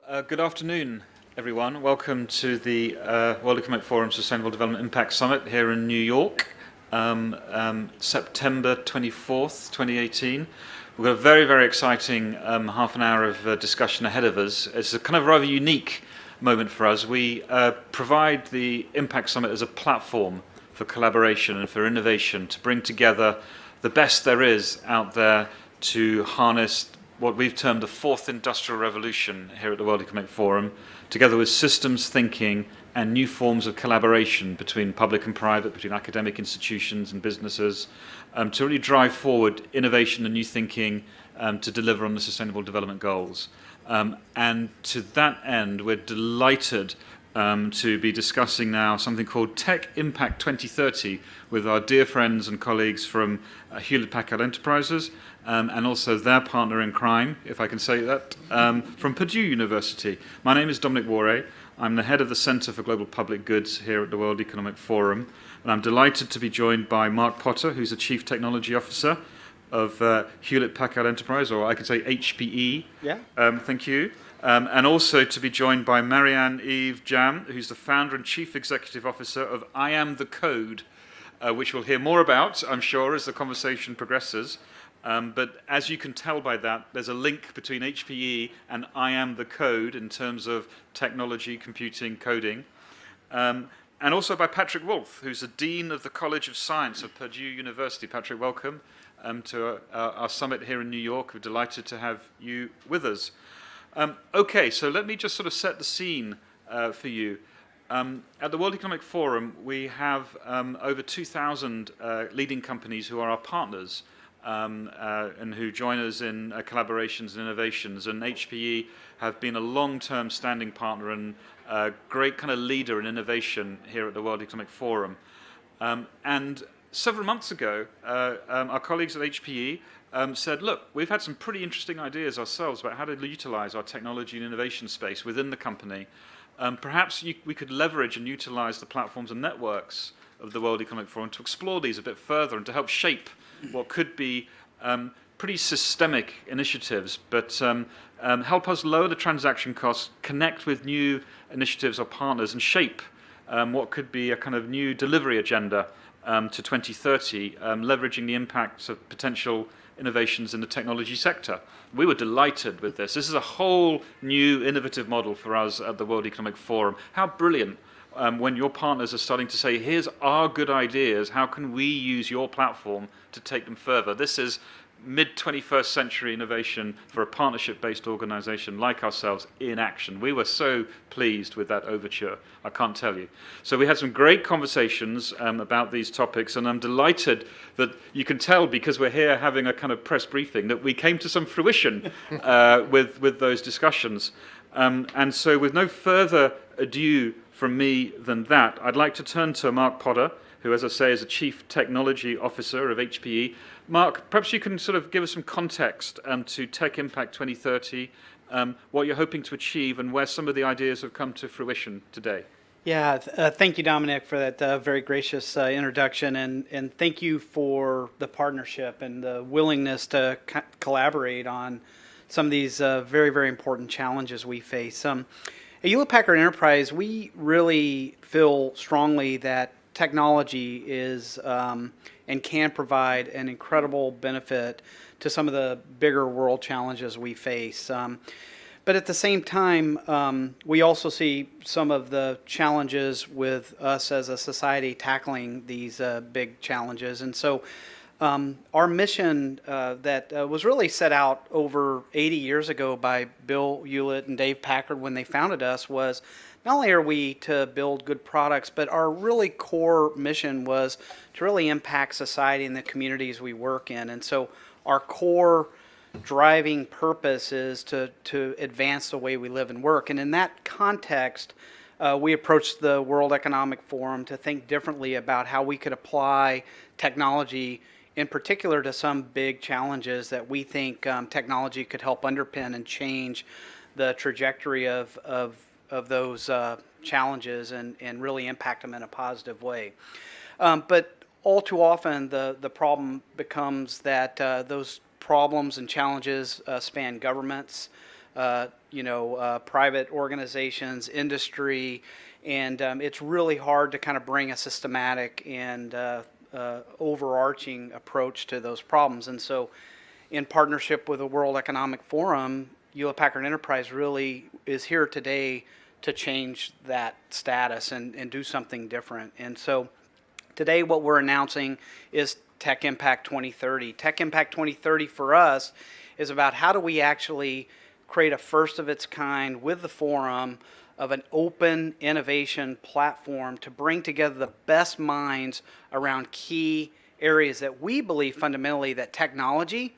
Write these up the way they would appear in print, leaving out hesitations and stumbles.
Good afternoon, everyone. Welcome to the World Economic Forum Sustainable Development Impact Summit here in New York, September 24th, 2018. We've got a very, very exciting half an hour of discussion ahead of us. It's a kind of rather unique moment for us. We provide the Impact Summit as a platform for collaboration and for innovation to bring together the best there is out there to harness what we've termed the fourth industrial revolution here at the World Economic Forum, together with systems thinking and new forms of collaboration between public and private, between academic institutions and businesses, to really drive forward innovation and new thinking to deliver on the Sustainable Development Goals. And to that end, we're delighted to be discussing now something called Tech Impact 2030 with our dear friends and colleagues from Hewlett Packard Enterprises and also their partner in crime, if I can say that, from Purdue University. My name is Dominic Waughray. I'm the head of the Center for Global Public Goods here at the World Economic Forum, and I'm delighted to be joined by Mark Potter, who's the Chief Technology Officer of Hewlett Packard Enterprise, or I could say HPE. Yeah. Thank you. And also to be joined by Marianne Jamme, who's the founder and Chief Executive Officer of iamtheCODE, which we'll hear more about, I'm sure, as the conversation progresses. But as you can tell by that, there's a link between HPE and iamtheCODE in terms of technology, computing, coding. And also by Patrick Wolfe, who's the Dean of the College of Science of Purdue University. Patrick, welcome to our summit here in New York. We're delighted to have you with us. Okay, so let me just sort of set the scene for you. At the World Economic Forum, we have over 2,000 leading companies who are our partners and who join us in collaborations and innovations. And HPE have been a long-term standing partner and a great kind of leader in innovation here at the World Economic Forum. And several months ago, our colleagues at HPE said, look, we've had some pretty interesting ideas ourselves about how to utilize our technology and innovation space within the company. Perhaps we could leverage and utilize the platforms and networks of the World Economic Forum to explore these a bit further and to help shape what could be pretty systemic initiatives, but help us lower the transaction costs, connect with new initiatives or partners, and shape what could be a kind of new delivery agenda to 2030, leveraging the impacts of potential innovations in the technology sector. We were delighted with this. This is a whole new innovative model for us at the World Economic Forum. How brilliant when your partners are starting to say, here's our good ideas, how can we use your platform to take them further? This is mid-21st century innovation for a partnership-based organization like ourselves in action. We were so pleased with that overture, I can't tell you. So we had some great conversations about these topics, and I'm delighted that you can tell, because we're here having a kind of press briefing, that we came to some fruition with those discussions. And so with no further ado from me than that, I'd like to turn to Mark Potter, who, as I say, is a Chief Technology Officer of HPE. Mark, perhaps you can sort of give us some context to Tech Impact 2030, what you're hoping to achieve, and where some of the ideas have come to fruition today. Yeah, thank you, Dominic, for that very gracious introduction, and thank you for the partnership and the willingness to collaborate on some of these very, very important challenges we face. At Hewlett Packard Enterprise, we really feel strongly that technology is and can provide an incredible benefit to some of the bigger world challenges we face. But at the same time, we also see some of the challenges with us as a society tackling these big challenges. And so our mission that was really set out over 80 years ago by Bill Hewlett and Dave Packard when they founded us was, not only are we to build good products, but our really core mission was to really impact society and the communities we work in. And so our core driving purpose is to advance the way we live and work. And in that context, we approached the World Economic Forum to think differently about how we could apply technology, in particular to some big challenges that we think technology could help underpin and change the trajectory of those challenges and really impact them in a positive way. But all too often, the problem becomes that those problems and challenges span governments, private organizations, industry, and it's really hard to kind of bring a systematic and overarching approach to those problems. And so, in partnership with the World Economic Forum, Hewlett Packard Enterprise really is here today to change that status and do something different. And so today what we're announcing is Tech Impact 2030. Tech Impact 2030 for us is about how do we actually create a first of its kind with the forum of an open innovation platform to bring together the best minds around key areas that we believe fundamentally that technology,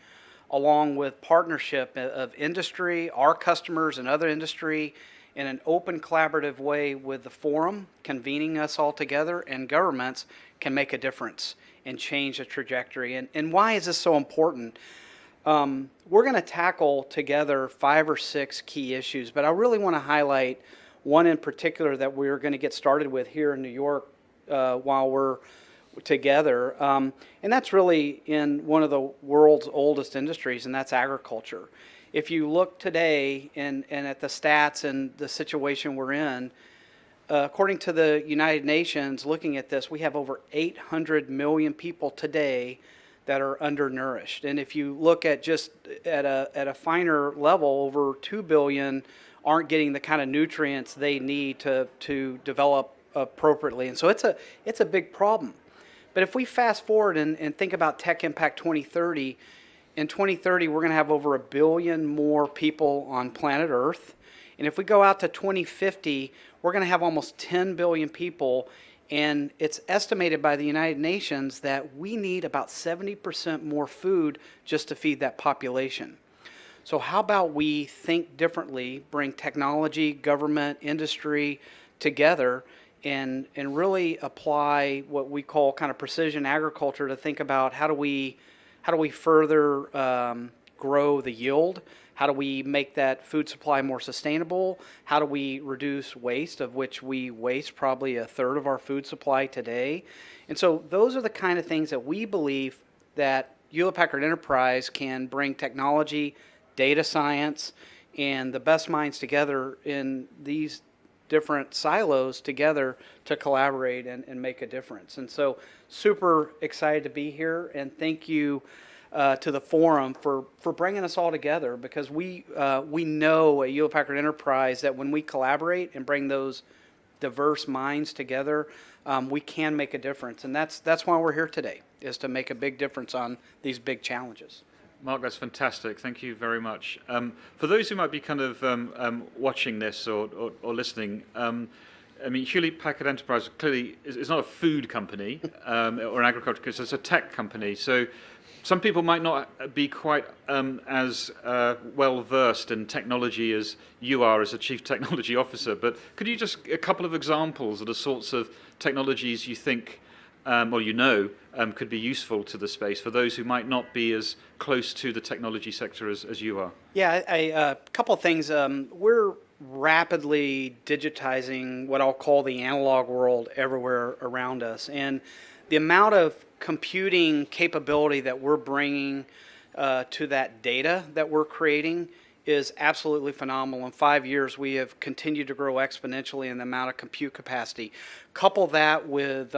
along with partnership of industry, our customers and other industry, in an open collaborative way with the forum, convening us all together, and governments can make a difference and change the trajectory. And why is this so important? We're going to tackle together 5 or 6 key issues, but I really want to highlight one in particular that we're going to get started with here in New York while we're together, and that's really in one of the world's oldest industries, and that's agriculture. If you look today and at the stats and the situation we're in, according to the United Nations, looking at this, we have over 800 million people today that are undernourished. And if you look at just at a finer level, over 2 billion aren't getting the kind of nutrients they need to develop appropriately. And so it's a big problem. But if we fast forward and think about Tech Impact 2030, in 2030, we're going to have over 1 billion more people on planet Earth. And if we go out to 2050, we're going to have almost 10 billion people. And it's estimated by the United Nations that we need about 70% more food just to feed that population. So how about we think differently, bring technology, government, industry together, and really apply what we call kind of precision agriculture to think about how do we further grow the yield? How do we make that food supply more sustainable? How do we reduce waste, of which we waste probably 1/3 of our food supply today? And so those are the kind of things that we believe that Hewlett Packard Enterprise can bring technology, data science, and the best minds together in these different silos together to collaborate and make a difference. And so super excited to be here, and thank you to the forum for bringing us all together, because we know at Hewlett Packard Enterprise that when we collaborate and bring those diverse minds together, we can make a difference. And that's why we're here today, is to make a big difference on these big challenges. Mark, that's fantastic. Thank you very much. For those who might be kind of watching this or listening, I mean, Hewlett Packard Enterprise clearly is not a food company or an agriculture, because it's a tech company. So some people might not be quite as well versed in technology as you are as a chief technology officer. But could you just a couple of examples of the sorts of technologies you think, could be useful to the space for those who might not be as close to the technology sector as you are? Yeah, a couple of things. We're rapidly digitizing what I'll call the analog world everywhere around us. And the amount of computing capability that we're bringing to that data that we're creating is absolutely phenomenal. In 5 years, we have continued to grow exponentially in the amount of compute capacity. Couple that with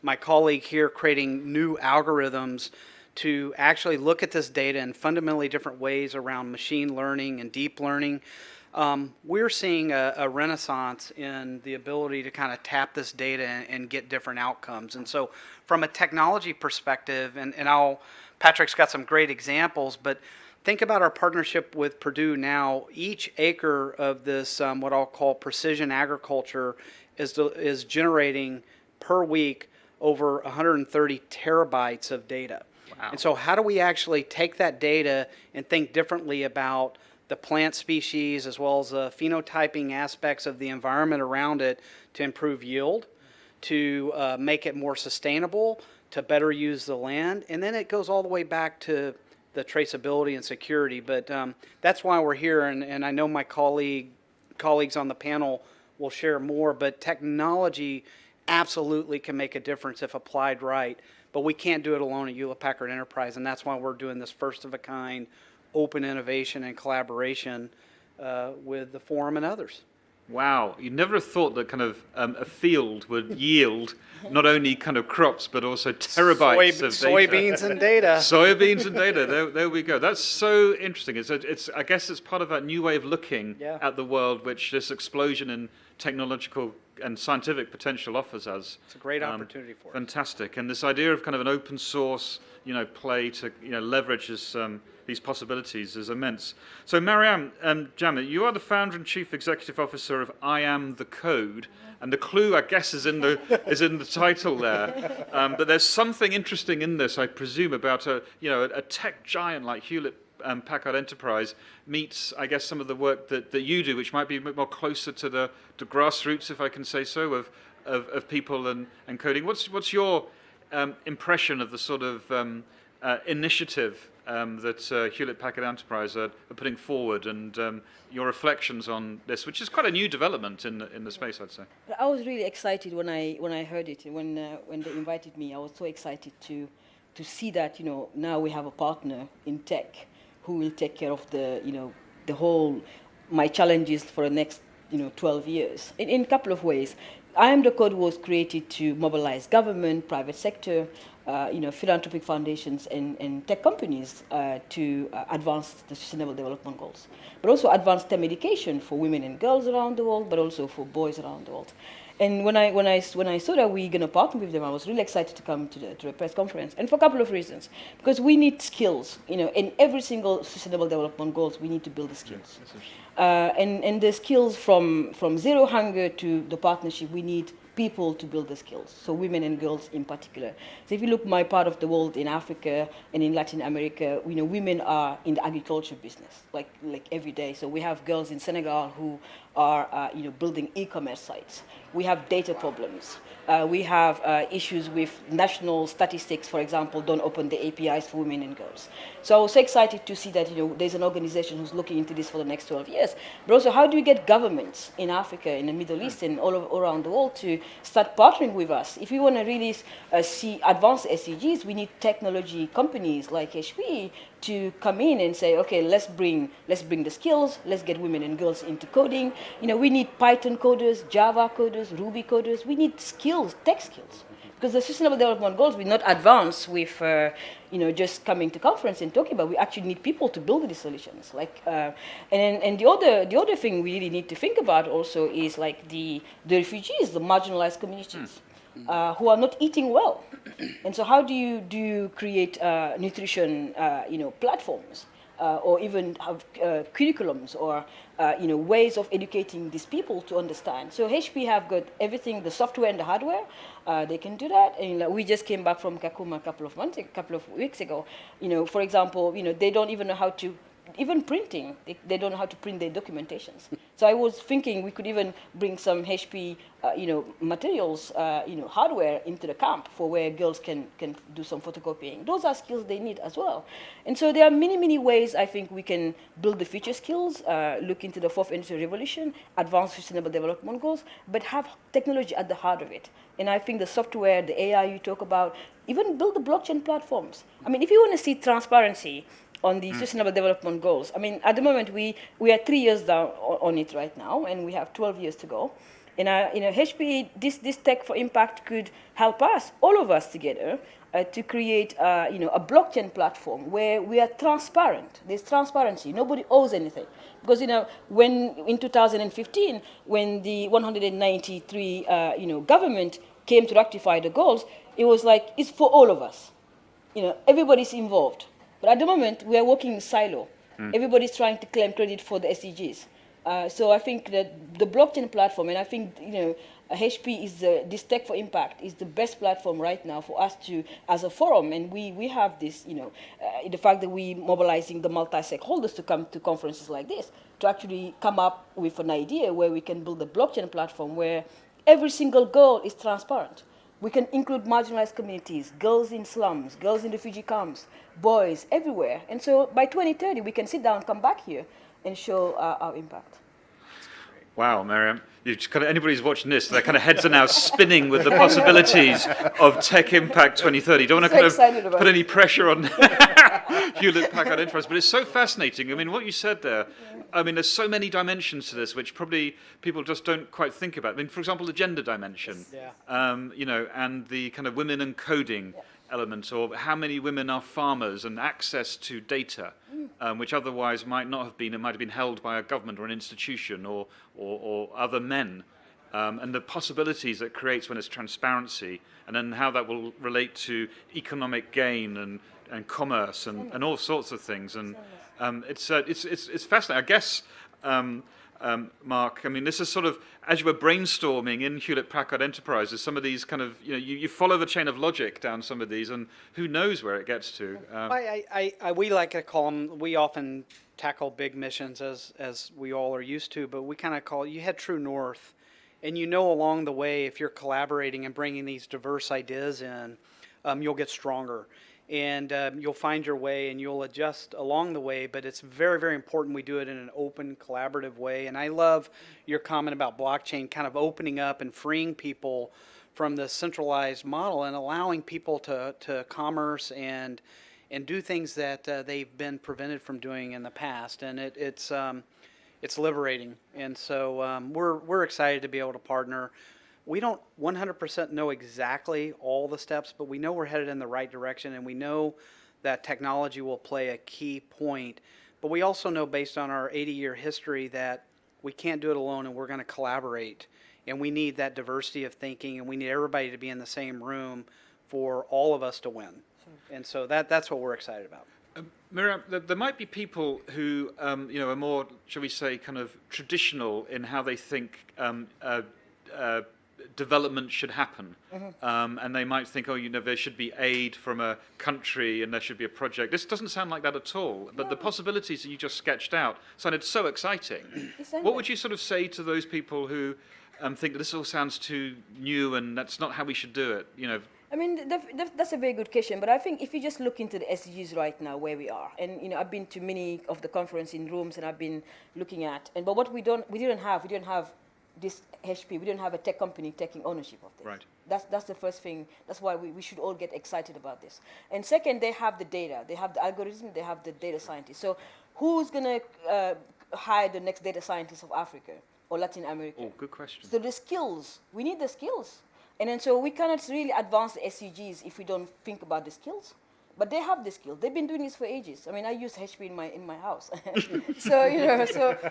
my colleague here creating new algorithms to actually look at this data in fundamentally different ways around machine learning and deep learning. We're seeing a renaissance in the ability to kind of tap this data and get different outcomes. And so from a technology perspective, Patrick's got some great examples, but think about our partnership with Purdue now. Each acre of this, what I'll call precision agriculture, is generating per week over 130 terabytes of data. Wow. And so how do we actually take that data and think differently about the plant species as well as the phenotyping aspects of the environment around it to improve yield, to make it more sustainable, to better use the land, and then it goes all the way back to the traceability and security. But that's why we're here, and I know my colleagues on the panel will share more, but technology absolutely can make a difference if applied right, but we can't do it alone at Hewlett Packard Enterprise, and that's why we're doing this first of a kind open innovation and collaboration with the forum and others. Wow, you never have thought that kind of a field would yield not only kind of crops but also terabytes of data. Soybeans and data. Soybeans and data. There we go. That's so interesting. It's I guess it's part of that new way of looking at the world, which this explosion in technological and scientific potential offers us. It's a great opportunity for us. Fantastic. And this idea of kind of an open source, play to leverage these possibilities is immense. So Marianne, Jamme, you are the founder and chief executive officer of iamtheCODE, and the clue, I guess, is in the title there. But there's something interesting in this, I presume, about a tech giant like Hewlett Packard Enterprise meets, I guess, some of the work that you do, which might be a bit more closer to the grassroots, if I can say so, of people and coding. What's your impression of the sort of initiative that Hewlett Packard Enterprise are putting forward, and your reflections on this, which is quite a new development in the space, I'd say? I was really excited when I heard it. When they invited me, I was so excited to see that now we have a partner in tech who will take care of the whole my challenges for the next 12 years in a couple of ways. iamtheCODE was created to mobilize government, private sector, philanthropic foundations and tech companies to advance the Sustainable Development Goals, but also advance STEM education for women and girls around the world, but also for boys around the world. And when I saw that we're going to partner with them, I was really excited to come to the press conference, and for a couple of reasons. Because we need skills, in every single Sustainable Development Goals, we need to build the skills. And the skills from zero hunger to the partnership, we need people to build the skills, so women and girls in particular. So if you look my part of the world in Africa and in Latin America, women are in the agriculture business, like every day. So we have girls in Senegal who are building e-commerce sites. We have data problems. We have issues with national statistics, for example, don't open the APIs for women and girls. So I was so excited to see that there's an organization who's looking into this for the next 12 years. But also, how do we get governments in Africa, in the Middle East, and all around the world to start partnering with us? If we want to really see advanced SDGs, we need technology companies like HP to come in and say, okay, let's bring the skills, let's get women and girls into coding. We need Python coders, Java coders, Ruby coders. We need skills, tech skills. Because the Sustainable Development Goals will not advance with, just coming to conference and talking about. We actually need people to build these solutions. And the other thing we really need to think about also is like the refugees, the marginalized communities. Who are not eating well, and so how do you create nutrition platforms or even have curriculums or ways of educating these people to understand? So HP have got everything, the software and the hardware. They can do that. And we just came back from Kakuma a couple of weeks ago. For example, they don't even know how to. Even printing, they don't know how to print their documentations. So I was thinking we could even bring some HP, materials, hardware into the camp for where girls can do some photocopying. Those are skills they need as well. And so there are many ways I think we can build the future skills, look into the fourth industrial revolution, advance Sustainable Development Goals, but have technology at the heart of it. And I think the software, the AI you talk about, even build the blockchain platforms. I mean, if you want to see transparency on the Sustainable Development Goals. I mean, at the moment, we are 3 years down on it right now, and we have 12 years to go. And HP, this Tech for Impact could help us, all of us together, to create a blockchain platform where we are transparent. There's transparency. Nobody owes anything. Because when in 2015, when the 193 government came to rectify the goals, it was like it's for all of us. Everybody's involved. But at the moment, we are working in silo. Everybody's trying to claim credit for the SDGs. So I think that the blockchain platform, and I think HP is this Tech for Impact is the best platform right now for us to, as a forum, and we have this, the fact that we mobilizing the multi-stakeholders to come to conferences like this to actually come up with an idea where we can build a blockchain platform where every single goal is transparent. We can include marginalized communities, girls in slums, girls in refugee camps, boys everywhere. And so by 2030, we can sit down, come back here, and show our impact. Wow, Marianne. Anybody who's watching this, their kind of heads are now spinning with the possibilities of Tech Impact 2030. Don't want to put any pressure on Hewlett Packard Enterprise. But it's so fascinating. I mean, what you said there, I mean, there's so many dimensions to this, which probably people just don't quite think about. I mean, for example, the gender dimension, you know, and the kind of women and coding element, or how many women are farmers, and access to data, which otherwise might not have been, it might have been held by a government or an institution or other men. And the possibilities it creates when it's transparency, and then how that will relate to economic gain and commerce and all sorts of things. And it's fascinating. I guess, Mark, I mean, this is sort of, as you were brainstorming in Hewlett Packard Enterprises, some of these kind of, you know, you follow the chain of logic down some of these, and who knows where it gets to. We like to call them, we often tackle big missions as we all are used to, but we kind of call, you head true north. And you know along the way, if you're collaborating and bringing these diverse ideas in, you'll get stronger. And you'll find your way and you'll adjust along the way. But it's very, very important we do it in an open, collaborative way. And I love your comment about blockchain kind of opening up and freeing people from the centralized model and allowing people to commerce and do things that they've been prevented from doing in the past. And it's liberating, and so we're excited to be able to partner. We don't 100% know exactly all the steps, but we know we're headed in the right direction, and we know that technology will play a key point. But we also know, based on our 80-year history, that we can't do it alone, and we're going to collaborate. And we need that diversity of thinking, and we need everybody to be in the same room for all of us to win. And so that's what we're excited about. Marianne, there might be people who, you know, are more, shall we say, kind of traditional in how they think development should happen. And they might think, oh, you know, there should be aid from a country and there should be a project. This doesn't sound like that at all. But the possibilities that you just sketched out sounded so exciting. What would you sort of say to those people who think that this all sounds too new and that's not how we should do it, you know? I mean, that's a very good question, but I think if you just look into the SDGs right now, where we are, and you know, I've been to many of the conference in rooms, and I've been looking at, but what we didn't have this HP, we didn't have a tech company taking ownership of this. Right. That's the first thing. That's why we should all get excited about this. And second, they have the data, they have the algorithm, they have the data scientists. So who's gonna hire the next data scientist of Africa or Latin America? Oh, good question. So the skills, we need the skills. And then so we cannot really advance the SDGs if we don't think about the skills. But they have the skills. They've been doing this for ages. I mean, I use HP in my house. So you know,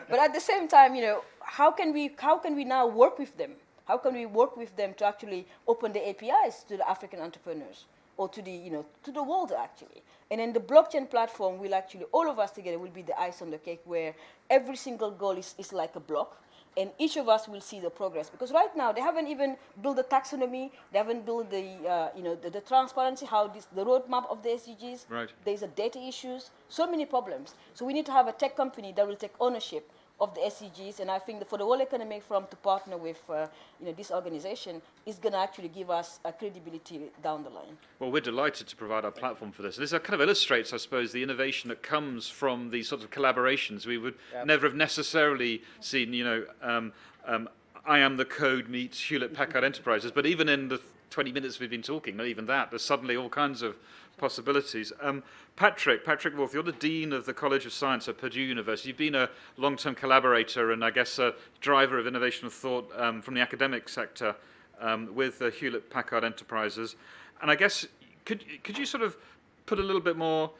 but at the same time, you know, how can we now work with them? How can we work with them to actually open the APIs to the African entrepreneurs or to the world actually? And then the blockchain platform will actually, all of us together will be the ice on the cake, where every single goal is like a block. And each of us will see the progress, because right now they haven't even built the taxonomy, they haven't built the transparency, the roadmap of the SDGs. Right. There's a data issues, so many problems. So we need to have a tech company that will take ownership of the SDGs, and I think that for the World Economic Forum to partner with this organization is going to actually give us a credibility down the line. Well, we're delighted to provide our platform for this. This kind of illustrates, I suppose, the innovation that comes from these sorts of collaborations. We would never have necessarily seen, you know, iamtheCODE meets Hewlett Packard Enterprises, but even in the 20 minutes we've been talking, not even that, there's suddenly all kinds of possibilities. Patrick Wolfe, you're the Dean of the College of Science at Purdue University. You've been a long-term collaborator and I guess a driver of innovation of thought from the academic sector with Hewlett Packard Enterprises. And I guess, could you sort of put a little bit more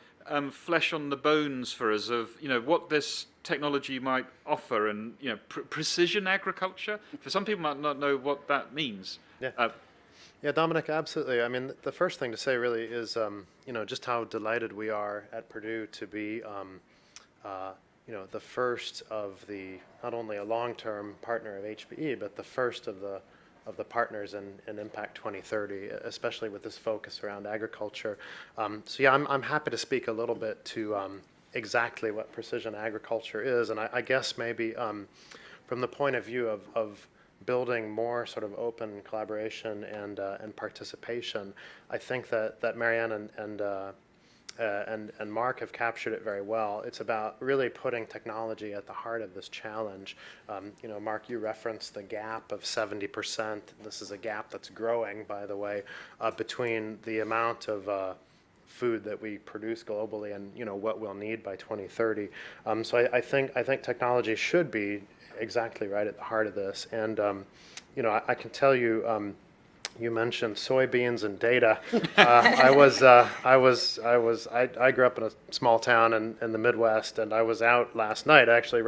flesh on the bones for us of, you know, what this technology might offer, and, you know, precision agriculture? For some people might not know what that means. Yeah. Yeah, Dominic, absolutely. I mean, the first thing to say really is, you know, just how delighted we are at Purdue to be, you know, the first of the, not only a long-term partner of HPE, but the first of the partners in Impact 2030, especially with this focus around agriculture. So yeah, I'm happy to speak a little bit to exactly what precision agriculture is, and I guess maybe from the point of view of building more sort of open collaboration and participation, I think that Marianne and Mark have captured it very well. It's about really putting technology at the heart of this challenge. You know, Mark, you referenced the gap of 70%. This is a gap that's growing, by the way, between the amount of food that we produce globally and, what we'll need by 2030. So I think technology should be exactly right at the heart of this. And, I can tell you, you mentioned soybeans and data. I grew up in a small town in the Midwest, and I was out last night actually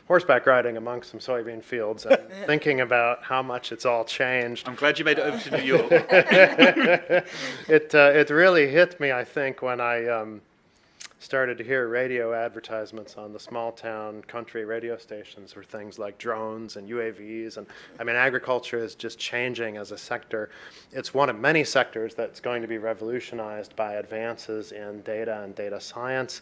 horseback riding amongst some soybean fields and thinking about how much it's all changed. I'm glad you made it over to New York. It really hit me, I think, when I started to hear radio advertisements on the small town country radio stations for things like drones and UAVs. And I mean, agriculture is just changing as a sector. It's one of many sectors that's going to be revolutionized by advances in data and data science.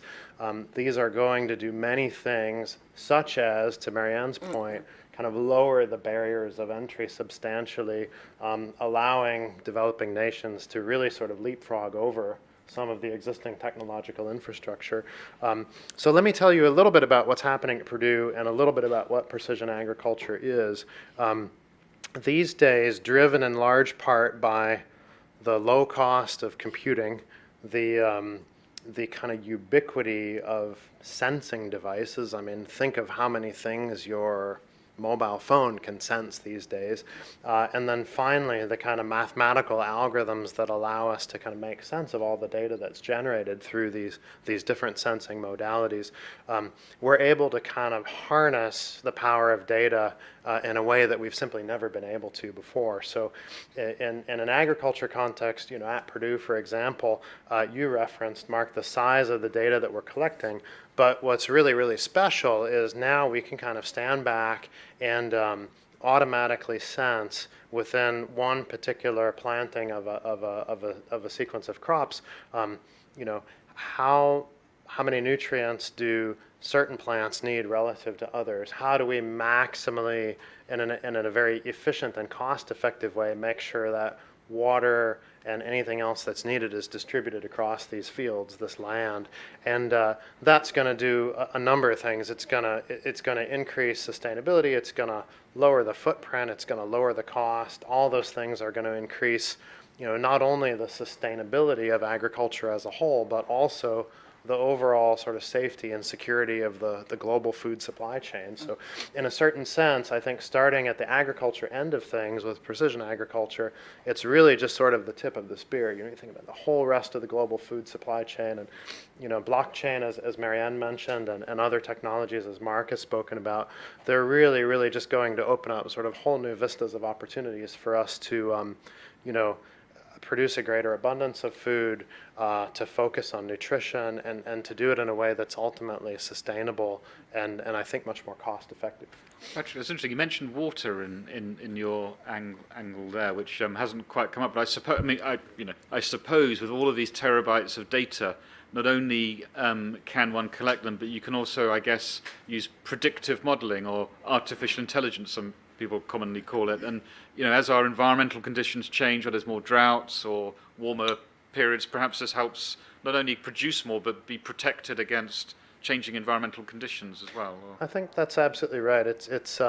These are going to do many things, such as, to Marianne's point, kind of lower the barriers of entry substantially, allowing developing nations to really sort of leapfrog over some of the existing technological infrastructure. So let me tell you a little bit about what's happening at Purdue and a little bit about what precision agriculture is. These days, driven in large part by the low cost of computing, the kind of ubiquity of sensing devices. I mean, think of how many things your mobile phone can sense these days. And then finally, the kind of mathematical algorithms that allow us to kind of make sense of all the data that's generated through these different sensing modalities. We're able to kind of harness the power of data in a way that we've simply never been able to before. So in an agriculture context, at Purdue, for example, you referenced, Mark, the size of the data that we're collecting. But what's really, really special is now we can kind of stand back and automatically sense within one particular planting of a sequence of crops, how many nutrients do certain plants need relative to others? How do we maximally, in a very efficient and cost-effective way, make sure that water and anything else that's needed is distributed across these fields, this land? And that's going to do a number of things. It's going to increase sustainability. It's going to lower the footprint. It's going to lower the cost. All those things are going to increase, not only the sustainability of agriculture as a whole, but also the overall sort of safety and security of the global food supply chain. So in a certain sense, I think starting at the agriculture end of things with precision agriculture, it's really just sort of the tip of the spear. You think about the whole rest of the global food supply chain, and blockchain, as Marianne mentioned, and other technologies, as Mark has spoken about, they're really, really just going to open up sort of whole new vistas of opportunities for us to, produce a greater abundance of food, to focus on nutrition, and to do it in a way that's ultimately sustainable and I think much more cost effective. Actually, it's interesting. You mentioned water in your angle there, which hasn't quite come up. But I suppose with all of these terabytes of data, not only can one collect them, but you can also, I guess, use predictive modeling or artificial intelligence, some people commonly call it. And as our environmental conditions change, or there's more droughts or warmer periods, perhaps this helps not only produce more, but be protected against changing environmental conditions as well. I think that's absolutely right. It's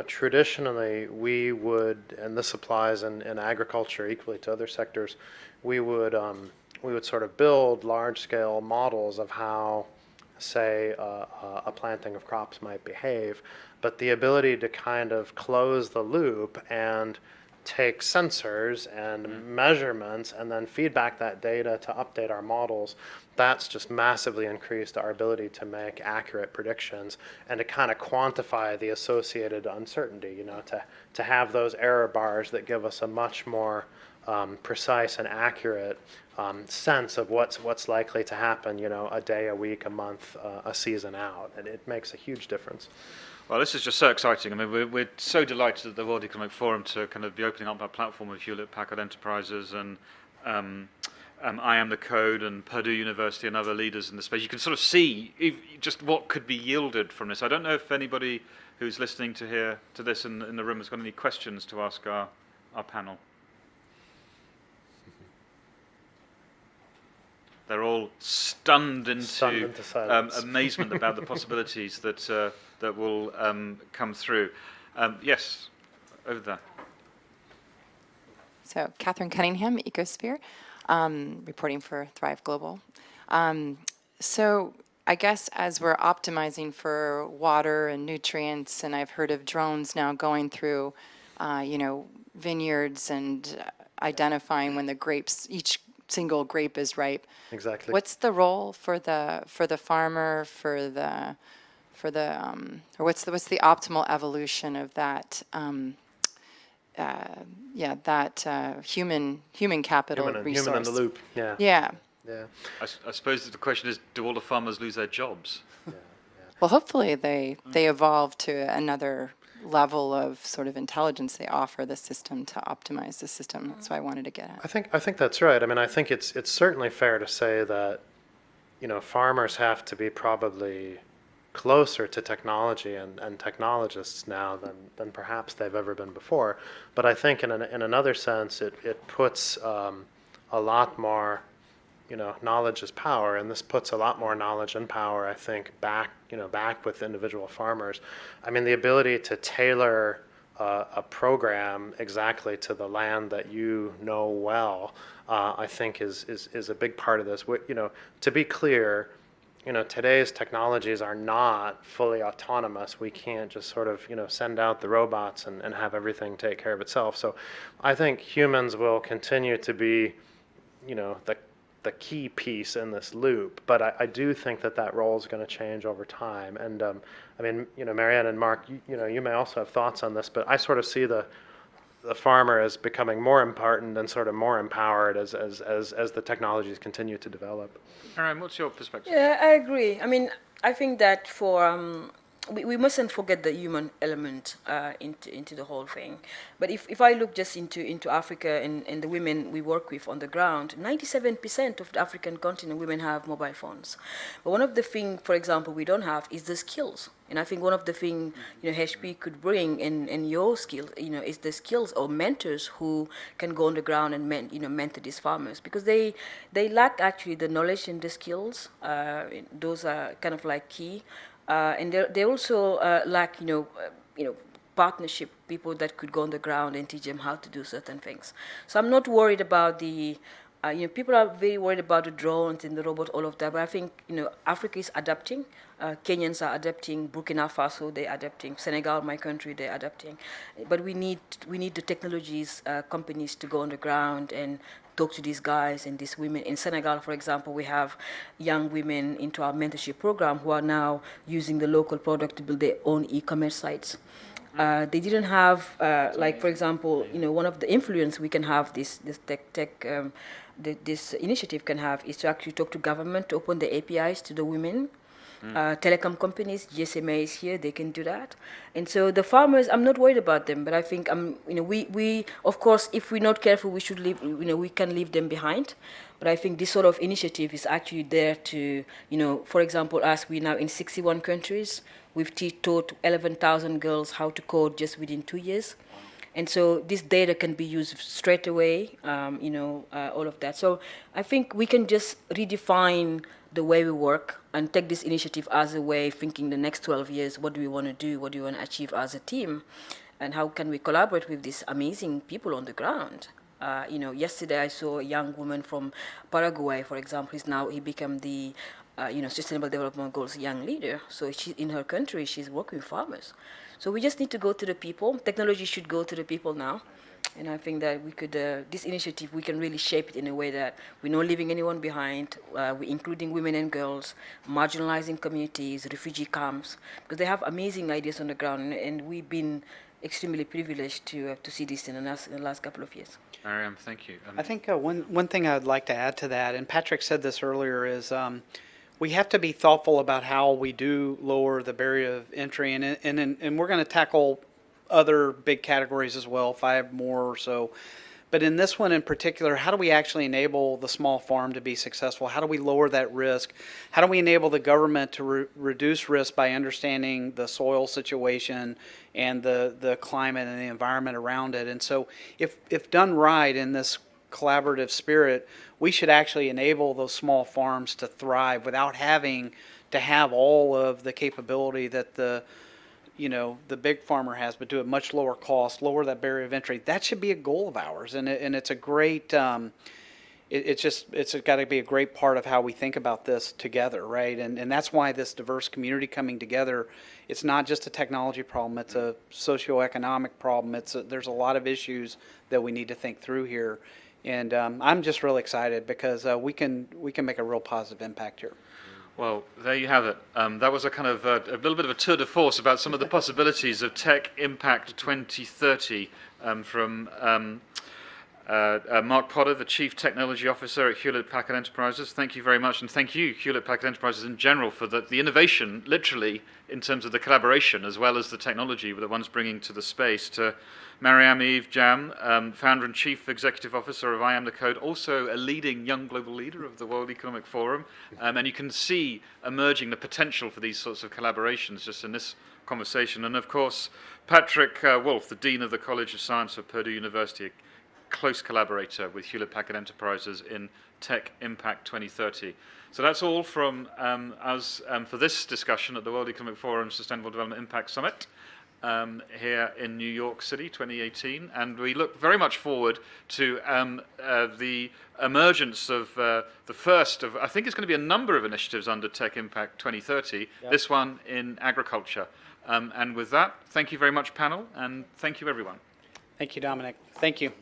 traditionally we would, and this applies in agriculture equally to other sectors, we would sort of build large-scale models of how, say, a planting of crops might behave, but the ability to kind of close the loop and take sensors and measurements and then feed back that data to update our models, that's just massively increased our ability to make accurate predictions and to kind of quantify the associated uncertainty, to have those error bars that give us a much more precise and accurate sense of what's likely to happen, a day, a week, a month, a season out. And it makes a huge difference. Well, this is just so exciting. I mean, we're so delighted at the World Economic Forum to kind of be opening up our platform with Hewlett Packard Enterprises and iamtheCODE and Purdue University and other leaders in the space. You can sort of see just what could be yielded from this. I don't know if anybody who's listening to this in the room has got any questions to ask our panel. They're all stunned into amazement about the possibilities that will come through. Yes, over there. So, Catherine Cunningham, Ecosphere. reporting for Thrive Global. So I guess as we're optimizing for water and nutrients, and I've heard of drones now going through, vineyards and identifying when the grapes, each single grape is ripe. Exactly. What's the role for the farmer, or what's the optimal evolution of that? Human capital resource. Human in the loop. Yeah. Yeah. Yeah. I suppose that the question is, do all the farmers lose their jobs? Well, hopefully they evolve to another level of sort of intelligence they offer the system to optimize the system. That's what I wanted to get at. I think that's right. I mean, I think it's certainly fair to say that, farmers have to be probably closer to technology and technologists now than perhaps they've ever been before. But I think in another sense, it puts a lot more, knowledge is power, and this puts a lot more knowledge and power, I think, back with individual farmers. I mean, the ability to tailor a program exactly to the land that you know well, I think is a big part of this. To be clear, today's technologies are not fully autonomous. We can't just sort of, send out the robots and have everything take care of itself. So I think humans will continue to be, the key piece in this loop, but I do think that role is going to change over time. And I mean, Marianne and Mark, you may also have thoughts on this, but I sort of see the farmer as becoming more important and sort of more empowered as the technologies continue to develop. Marianne, what's your perspective? Yeah, I agree. I mean, I think that we mustn't forget the human element into the whole thing. But if I look just into Africa and the women we work with on the ground, 97% of the African continent women have mobile phones. But one of the things, for example, we don't have is the skills. And I think one of the things HP could bring in your skills, is the skills or mentors who can go on the ground and mentor these farmers, because they lack actually the knowledge and the skills. Those are kind of like key. And they also lack, partnership, people that could go on the ground and teach them how to do certain things. So I'm not worried about the, people are very worried about the drones and the robot, all of that. But I think, Africa is adapting. Kenyans are adapting. Burkina Faso, they're adapting. Senegal, my country, they're adapting. But we need the technologies companies to go on the ground and talk to these guys and these women. In Senegal, for example, we have young women into our mentorship program who are now using the local product to build their own e-commerce sites. They didn't have, for example, one of the influence we can have this initiative can have is to actually talk to government to open the APIs to the women. Telecom companies, GSMA is here, they can do that. And so the farmers, I'm not worried about them, but I think, we of course, if we're not careful, we should leave, we can leave them behind. But I think this sort of initiative is actually there to, for example, us, we're now in 61 countries. We've taught 11,000 girls how to code just within 2 years. And so this data can be used straight away, all of that. So I think we can just redefine the way we work and take this initiative as a way, thinking the next 12 years, what do we want to do? What do we want to achieve as a team? And how can we collaborate with these amazing people on the ground? Yesterday I saw a young woman from Paraguay, for example. He became the Sustainable Development Goals young leader. So in her country, she's working with farmers. So we just need to go to the people. Technology should go to the people now. And I think that we could, this initiative, we can really shape it in a way that we're not leaving anyone behind. We're including women and girls, marginalizing communities, refugee camps, because they have amazing ideas on the ground. And we've been extremely privileged to see this in the last couple of years. Marianne, thank you. I think one thing I'd like to add to that, and Patrick said this earlier, is we have to be thoughtful about how we do lower the barrier of entry, and we're going to tackle other big categories as well, 5 more or so. But in this one in particular, how do we actually enable the small farm to be successful? How do we lower that risk? How do we enable the government to reduce risk by understanding the soil situation and the climate and the environment around it? And so if done right in this collaborative spirit, we should actually enable those small farms to thrive without having to have all of the capability that the big farmer has, but do it much lower cost, lower that barrier of entry. That should be a goal of ours, and it's a great it's got to be a great part of how we think about this together, right? And that's why this diverse community coming together, it's not just a technology problem, it's a socioeconomic problem. There's a lot of issues that we need to think through here. And I'm just really excited because we can make a real positive impact here. Well, there you have it. That was a kind of a little bit of a tour de force about some of the possibilities of Tech Impact 2030 from Mark Potter, the Chief Technology Officer at Hewlett Packard Enterprises. Thank you very much, and thank you, Hewlett Packard Enterprises in general, for the innovation, literally, in terms of the collaboration, as well as the technology that one's bringing to the space. To Marianne, Jamme, Founder and Chief Executive Officer of iamtheCODE, also a leading young global leader of the World Economic Forum, and you can see emerging the potential for these sorts of collaborations just in this conversation. And of course, Patrick Wolfe, the Dean of the College of Science of Purdue University, close collaborator with Hewlett Packard Enterprises in Tech Impact 2030. So that's all from us for this discussion at the World Economic Forum Sustainable Development Impact Summit here in New York City 2018. And we look very much forward to the emergence of the first of, I think it's going to be a number of initiatives under Tech Impact 2030, this one in agriculture. And with that, thank you very much, panel, and thank you, everyone. Thank you, Dominic. Thank you.